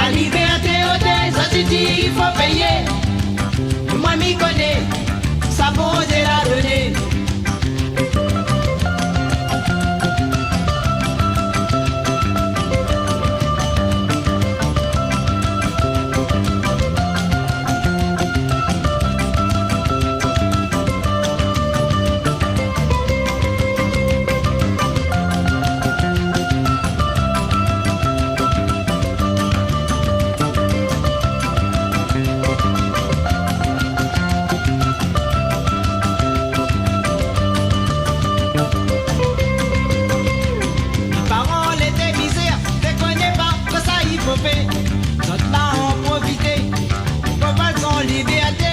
La liberté au désintérêt, il faut payer. Moi m'y connais, ça bon de la donner. D'autres là ont profité, pour pas son liberté.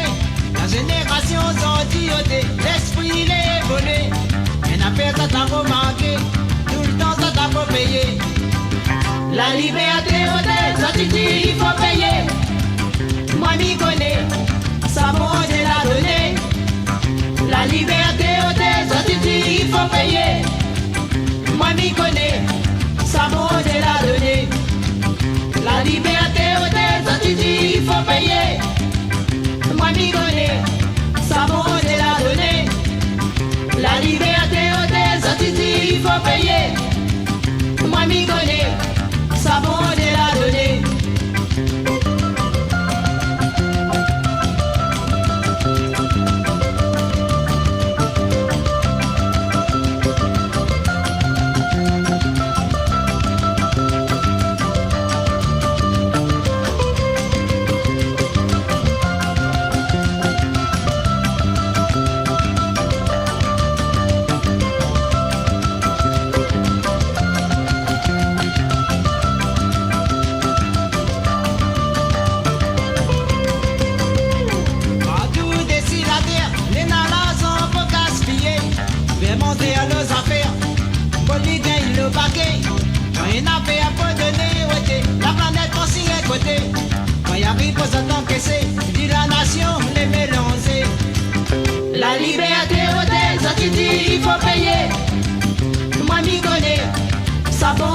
La génération sont diotés, l'esprit il est volé. Un affaire ça t'a remarqué, tout le temps ça t'a pas payé. La liberté au désintérêt, il faut payer. Moi m'y connais, ça bon de la donner. La liberté au désintérêt, il faut payer. Moi m'y connais, ça bon de la donner. La liberté au désintérêt, il faut payer. Moi m'y connais, ça vaut de la donner. La liberté au désintérêt, il faut payer. Moi m'y connais, ça vaut de la donner. Monter à nos affaires, pour lui gagner le paquet. Quand il n'a fait à pas donner, la planète pense y est côté. Quand il arrive pour s'encaisser, dit la nation, les mélanger. La liberté au désintérêt, il faut payer. Moi m'y connais, ça bon